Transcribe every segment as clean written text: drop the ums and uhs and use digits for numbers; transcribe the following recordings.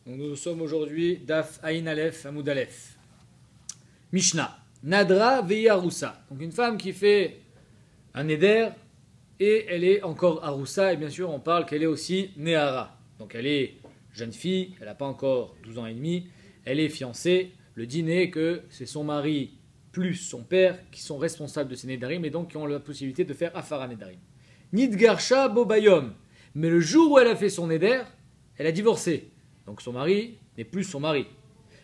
Donc nous sommes aujourd'hui Daf Aïn Aleph Hamoud Aleph. Mishnah. Nadra ve'yarousa. Donc une femme qui fait un neder et elle est encore arousa. Et bien sûr on parle qu'elle est aussi Nehara. Donc elle est jeune fille, elle n'a pas encore 12 ans et demi. Elle est fiancée. Le dîner est que c'est son mari plus son père qui sont responsables de ces nedarim et donc qui ont la possibilité de faire afara nedarim. Nidgarsha bobayom. Mais le jour où elle a fait son neder, elle a divorcé. Donc son mari n'est plus son mari.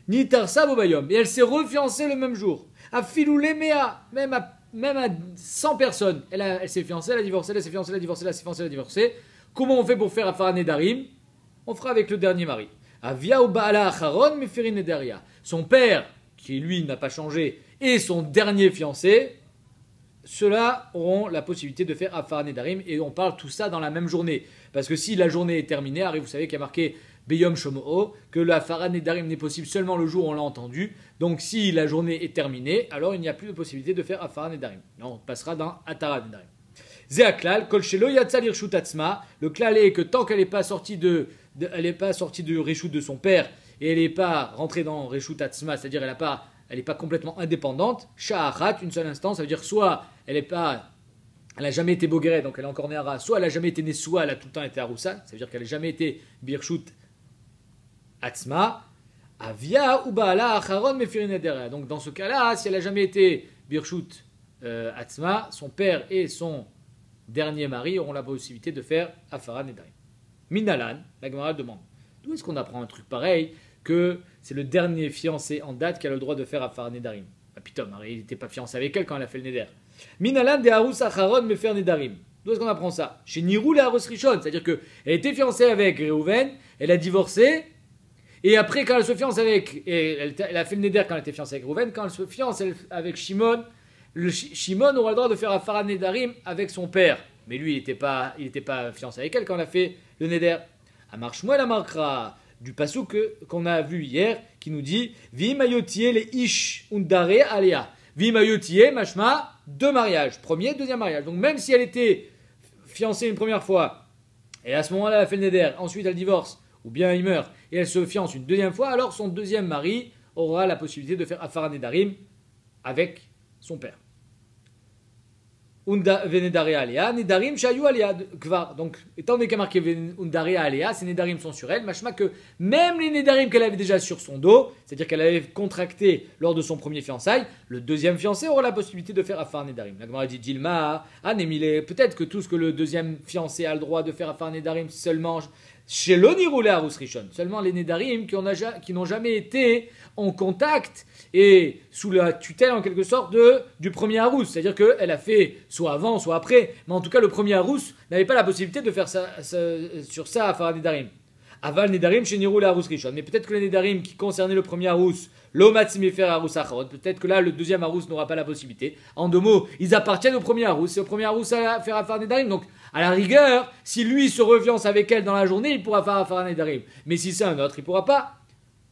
Ni tarsa bobayom. Et elle s'est refiancée le même jour. A filoulé mea. Même à 100 personnes. Elle s'est fiancée, elle a divorcé, elle s'est fiancée, elle a divorcé, elle s'est fiancée, elle a divorcé. Comment on fait pour faire afara nedarim? On fera avec le dernier mari. Avia ou baala acharon meferin nedaria. Son père, qui lui n'a pas changé, et son dernier fiancé, ceux-là auront la possibilité de faire afara nedarim. Et on parle tout ça dans la même journée. Parce que si la journée est terminée, vous savez qu'il y a marqué Beyom Shomo'o, que la afara nedarim n'est possible seulement le jour où on l'a entendu. Donc si la journée est terminée, alors il n'y a plus de possibilité de faire afara nedarim. On passera dans atara nedarim. Zeaklal, kol shelo yatzal irshut atzma. Le klal est que tant qu'elle n'est pas sortie elle n'est pas sortie de reshut de son père et elle n'est pas rentrée dans reshut atzma, c'est-à-dire elle n'est pas complètement indépendante. Sha'achat, une seule instance, ça veut dire soit elle n'a jamais été bogeret, donc elle est encore nehara, soit elle n'a jamais été nessoua, elle a tout le temps été aroussa, ça veut dire qu'elle n'a jamais été birshut atzma. Avia ou baala acharon mefirin nederah. Donc dans ce cas-là, si elle n'a jamais été birshut atzma, son père et son dernier mari auront la possibilité de faire afara nedarim. Minalan, la Gemara demande, d'où est-ce qu'on apprend un truc pareil que c'est le dernier fiancé en date qui a le droit de faire afara nedarim? Pitom, il n'était pas fiancé avec elle quand elle a fait le neder. Minalan de harus acharon mefer nedarim. D'où est-ce qu'on apprend ça? Chez Nirou le harus rishon, c'est-à-dire qu'elle était fiancée avec Reuven, elle a divorcé, et après quand elle se fiance elle a fait le neder quand elle était fiancée avec Reuven, quand elle se fiance avec Shimon, Shimon aura le droit de faire afara nedarim avec son père. Mais lui, il n'était pas fiancé avec elle quand elle a fait le neder. Amar Shmuel Amarkra, du passouk qu'on a vu hier, qui nous dit Vimayotie les ish undare alea. Vimayotie, mashma, 2 mariages. Premier, deuxième mariage. Donc même si elle était fiancée une première fois, et à ce moment-là, elle a fait le neder, ensuite elle divorce, ou bien il meurt, et elle se fiance une deuxième fois, alors son deuxième mari aura la possibilité de faire afara nedarim avec son père. Venedarea alea, nedarim shayu alea kvar. Donc, étant donné qu'il y a marqué Venedarea alea, ces nedarim sont sur elle. Machma que même les nedarim qu'elle avait déjà sur son dos, c'est-à-dire qu'elle avait contracté lors de son premier fiançailles, le deuxième fiancé aura la possibilité de faire afar nedarim. La Gemara dit Dilma, peut-être que tout ce que le deuxième fiancé a le droit de faire afar nedarim seulement chez l'onirou arus rishon, seulement les nedarim qui n'ont jamais été en contact et sous la tutelle en quelque sorte du premier arous, c'est-à-dire qu'elle a fait soit avant, soit après, mais en tout cas le premier arous n'avait pas la possibilité de faire sur ça afara nedarim. Aval nedarim chez nirou arus rishon, mais peut-être que les nedarim qui concernaient le premier arous, l'omatzimifer arous achorot, peut-être que là le deuxième arous n'aura pas la possibilité. En 2 mots, ils appartiennent au premier arous, c'est au premier arous à faire afara nedarim, donc à la rigueur, si lui se refiance avec elle dans la journée, il pourra faire afara nedarim, mais si c'est un autre, il pourra pas.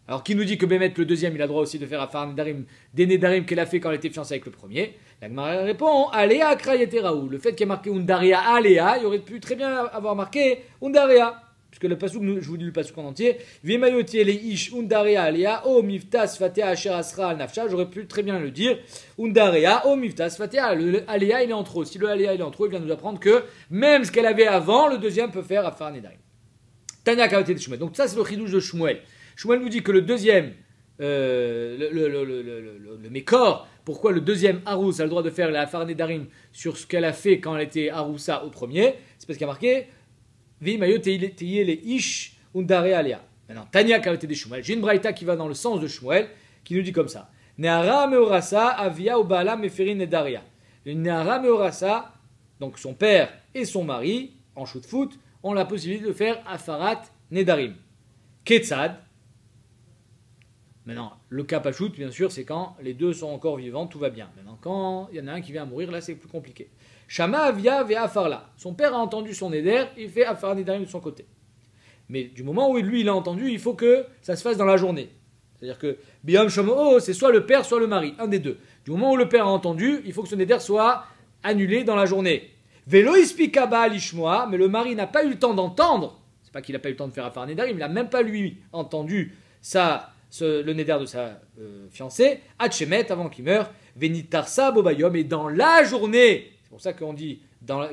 Alors, qui nous dit que Bémet, le deuxième, il a le droit aussi de faire afar nedarim, des nedarim qu'elle a fait quand elle était fiancée avec le premier? La Gemara répond, Aléa krayete raou. Le fait qu'il y ait marqué Undaria Aléa, il aurait pu très bien avoir marqué Undaria. Puisque le pasouk, je vous dis le pasouk en entier, Vimayoti les ish Undaria Aléa, o miftas fatea asher asra al nafsha, j'aurais pu très bien le dire, Undaria, o miftas fatea. Le Aléa, il est en trop. Si le Aléa, il est en trop, il vient nous apprendre que même ce qu'elle avait avant, le deuxième peut faire afar nedarim. Tanya kaote de Shmuel. Donc, ça, c'est le chidouche de Shmuel. Shmuel nous dit que le deuxième, le mécor, pourquoi le deuxième Harous a le droit de faire la afar nedarim sur ce qu'elle a fait quand elle était Haroussa au premier, c'est parce qu'il y a marqué Vi mayo teyye le ish undare alea. Maintenant, Tanya kaote de Shmuel. J'ai une braïta qui va dans le sens de Shmuel, qui nous dit comme ça. Nehara meorasa avia ou baala meferin nedaria. Le Nehara meorasa, donc son père et son mari, en shoot foot, ont la possibilité de faire afarat nedarim. Ketzad. Maintenant, le cas pachout, bien sûr, c'est quand les deux sont encore vivants, tout va bien. Maintenant, quand il y en a un qui vient à mourir, là, c'est plus compliqué. Shama avia ve afarla. Son père a entendu son neder, il fait afar nedarim de son côté. Mais du moment où lui, il a entendu, il faut que ça se fasse dans la journée. C'est-à-dire que Biyam Shomo, c'est soit le père, soit le mari, un des deux. Du moment où le père a entendu, il faut que ce neder soit annulé dans la journée. Velo ispikaba lishmoa, mais le mari n'a pas eu le temps d'entendre. C'est pas qu'il n'a pas eu le temps de faire Afar Nedarim, il n'a même pas lui entendu le Neder de sa fiancée, Hachemet, avant qu'il meure, Venitarsa Bobayom, et dans la journée, c'est pour ça qu'on dit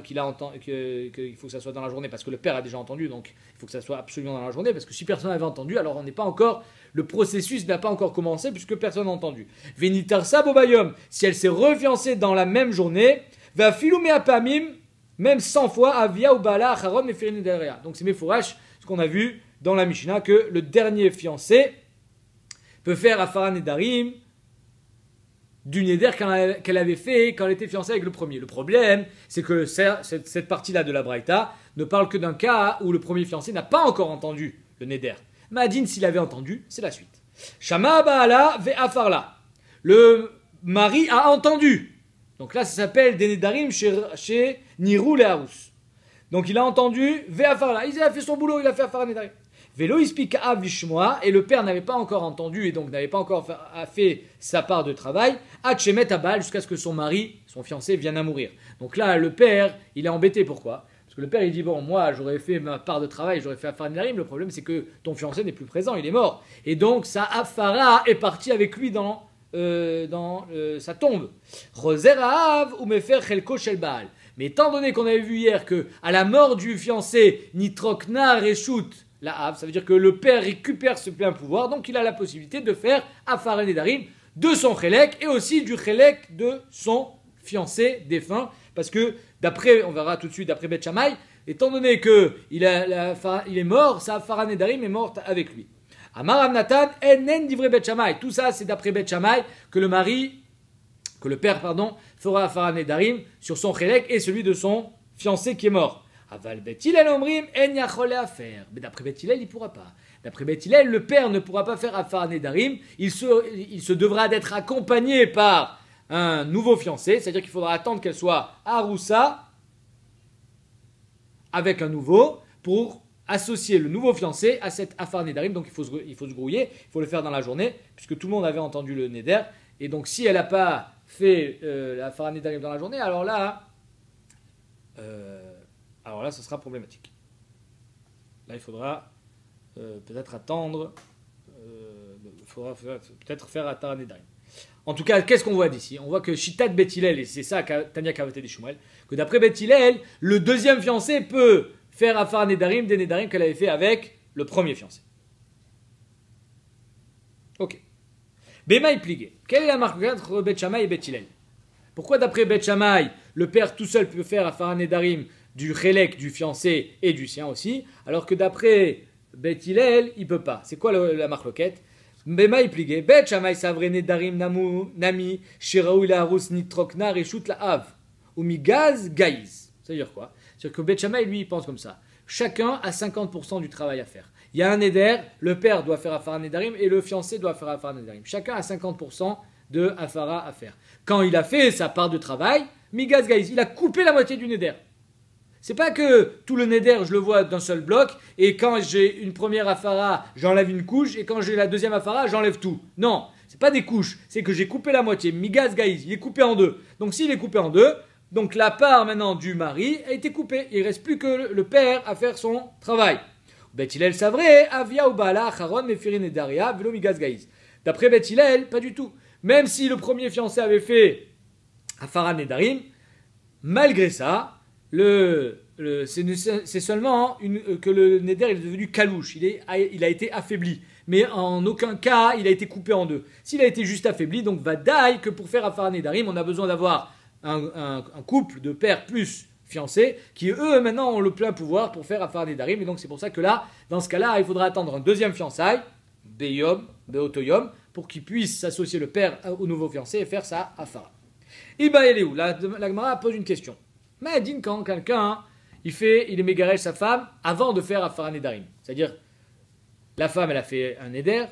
qu'il faut que ça soit dans la journée, parce que le père a déjà entendu, donc il faut que ça soit absolument dans la journée, parce que si personne n'avait entendu, alors on n'est pas encore, le processus n'a pas encore commencé, puisque personne n'a entendu. Venitarsa Bobayom, si elle s'est refiancée dans la même journée, va filoumer à Pamim, même 100 fois, Avia ou Bala, Acharon et Firin Deria. Donc c'est Mefourash, ce qu'on a vu dans la Mishnah, que le dernier fiancé peut faire Afara Nedarim du Neder qu'elle avait fait quand elle était fiancée avec le premier. Le problème, c'est que cette partie-là de la Braïta ne parle que d'un cas où le premier fiancé n'a pas encore entendu le Neder. Madine, s'il avait entendu, c'est la suite. Shama Baala ve Afarla. Le mari a entendu. Donc là, ça s'appelle des Nedarim chez Nirou le Harous. Donc il a entendu ve Afarla. Il a fait son boulot, il a fait Afara Nedarim. Velo ispika vishmoa, et le père n'avait pas encore entendu et donc n'avait pas encore fait sa part de travail, Hachemet abal, jusqu'à ce que son mari, son fiancé, vienne à mourir. Donc là, le père, il est embêté. Pourquoi ? Parce que le père, il dit, bon, moi, j'aurais fait ma part de travail, j'aurais fait Afara Nedarim, le problème, c'est que ton fiancé n'est plus présent, il est mort. Et donc, sa Afara est partie avec lui dans sa tombe. Rozerav ou mefer chelko shel baal. Mais étant donné qu'on avait vu hier que à la mort du fiancé, nitrokna reshut, la Hav, ça veut dire que le père récupère ce plein pouvoir, donc il a la possibilité de faire Afara Nedarim de son chélek et aussi du chélek de son fiancé défunt, parce que d'après, on verra tout de suite, d'après Beth Shammai, étant donné qu'il est mort, sa Afara Nedarim est morte avec lui. Amar Rav Natan, enen divrei Beth Shammai. Tout ça, c'est d'après Beth Shammai que le père, fera Afara Nedarim sur son chélek et celui de son fiancé qui est mort. Aval Bet Hillel omrim en yachol à faire. Mais d'après Bet Hillel, il ne pourra pas. D'après Bet Hillel, le père ne pourra pas faire Afara Nedarim. Il se devra d'être accompagné par un nouveau fiancé, c'est-à-dire qu'il faudra attendre qu'elle soit Aroussa avec un nouveau pour associer le nouveau fiancé à cette Afara Nedarim. Donc il faut se grouiller, il faut le faire dans la journée, puisque tout le monde avait entendu le Neder. Et donc si elle n'a pas fait la Afara Nedarim dans la journée, alors là, ce sera problématique. Là, il faudra peut-être attendre, il faudra peut-être faire Afara Nedarim. En tout cas, qu'est-ce qu'on voit d'ici ? On voit que Shitat Beth Hillel, et c'est ça Tania Kavaté des Shumel, que d'après Beth Hillel, le deuxième fiancé peut faire Afara Nedarim des Nedarim qu'elle avait fait avec le premier fiancé. Ok. Bemaï Pligé. Quelle est la marque entre Beth Shammai et Beth Hillel ? Pourquoi d'après Beth Shammai, le père tout seul peut faire Afara Nedarim du chélek du fiancé et du sien aussi, alors que d'après Beth Hillel, il ne peut pas. C'est quoi la marloquette ? Bema il pligé. Beth Shammai savre Nedarim nami shiraou la harus nitrokna reshut la av ou migaz gaïz. Ça veut dire quoi ? C'est-à-dire que Beth Shammai, lui, il pense comme ça. Chacun a 50% du travail à faire. Il y a un Neder, le père doit faire Afara Nedarim et le fiancé doit faire Afara Nedarim. Chacun a 50% de Afara à faire. Quand il a fait sa part de travail, migaz gaïz, il a coupé la moitié du Neder. C'est pas que tout le Neder, je le vois d'un seul bloc, et quand j'ai une première Afara, j'enlève une couche, et quand j'ai la deuxième Afara, j'enlève tout. Non, c'est pas des couches, c'est que j'ai coupé la moitié. Migaz gaïz, il est coupé en deux. Donc s'il est coupé en deux, donc la part maintenant du mari a été coupée. Il ne reste plus que le père à faire son travail. Beth Hillel savrait, avia ou bala, acharon, mefirin et daria, velo migaz gaïz. D'après Beth Hillel, pas du tout. Même si le premier fiancé avait fait Afara Nedarim, malgré ça, c'est seulement que le Neder est devenu kalouche, il a été affaibli. Mais en aucun cas, il a été coupé en deux. S'il a été juste affaibli, donc vadaï que pour faire Afara Nedarim, on a besoin d'avoir un couple de père plus fiancés qui, eux, maintenant, ont le plein pouvoir pour faire Afara Nedarim. Et donc, c'est pour ça que là, dans ce cas-là, il faudra attendre un deuxième fiançailles, Beyom, Beotoyom, pour qu'il puisse s'associer le père au nouveau fiancé et faire sa Afara. Iba Eliou, la Gemara pose une question. Mais dit quand quelqu'un, il est mégarèche sa femme avant de faire Afara Nedarim. C'est-à-dire, la femme, elle a fait un Neder,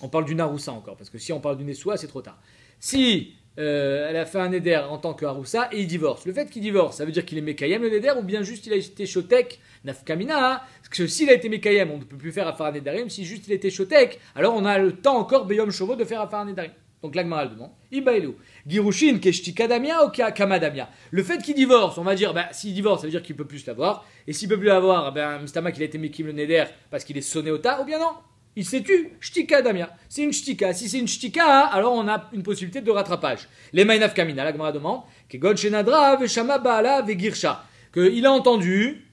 on parle du Naroussa encore, parce que si on parle du Nessoua, c'est trop tard. Si elle a fait un Neder en tant que Haroussa et il divorce, le fait qu'il divorce, ça veut dire qu'il est Mekayem le Neder, ou bien juste il a été Shotek, Nafkamina, parce que s'il a été Mekayem, on ne peut plus faire Afara Nedarim, si juste il a été Shotek, alors on a le temps encore, Beyom Shovo, de faire Afara Nedarim. Donc l'Agmara demande, Ibaïlou, Girushin, Keshtika Damia ou Kamadamia. Le fait qu'il divorce, on va dire, s'il divorce, ça veut dire qu'il ne peut plus l'avoir. Et s'il ne peut plus l'avoir, Mistama qu'il a été Mekim le Neder parce qu'il est sonné au tas, ou bien non, il s'est tu, Shtika Damia. C'est une Shtika. Si c'est une Shtika, alors on a une possibilité de rattrapage. Les Maïnaf Kamina, l'Agmara demande, Kegon Shenadra, Veshama Baala, Vegirsha. Qu'il a entendu,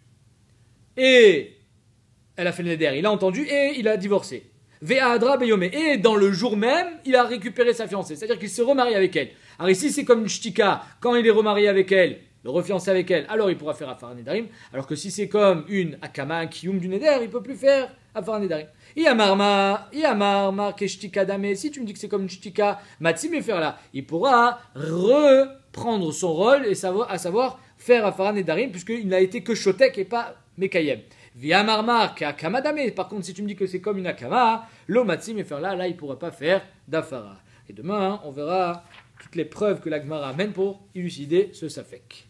et elle a fait le Neder, il a entendu, et il a divorcé. Ve'adra beyome. Et dans le jour même, il a récupéré sa fiancée. C'est-à-dire qu'il s'est remarié avec elle. Alors ici, c'est comme une shtika. Quand il est remarié avec elle, le refiancé avec elle, alors il pourra faire Afar Nedarim. Alors que si c'est comme une akama, un kiyum du Neder, il ne peut plus faire Afar Nedarim. Iamar, keshtika dame. Si tu me dis que c'est comme une shtika, matsim et faire là, il pourra reprendre son rôle, et à savoir faire Afar Nedarim, puisqu'il n'a été que shotek et pas mekayem. Via marmar kamadame. Par contre, si tu me dis que c'est comme une akama, l'omatsim et faire là, il ne pourra pas faire d'afara. Et demain, on verra toutes les preuves que l'Agmara amène pour élucider ce safek.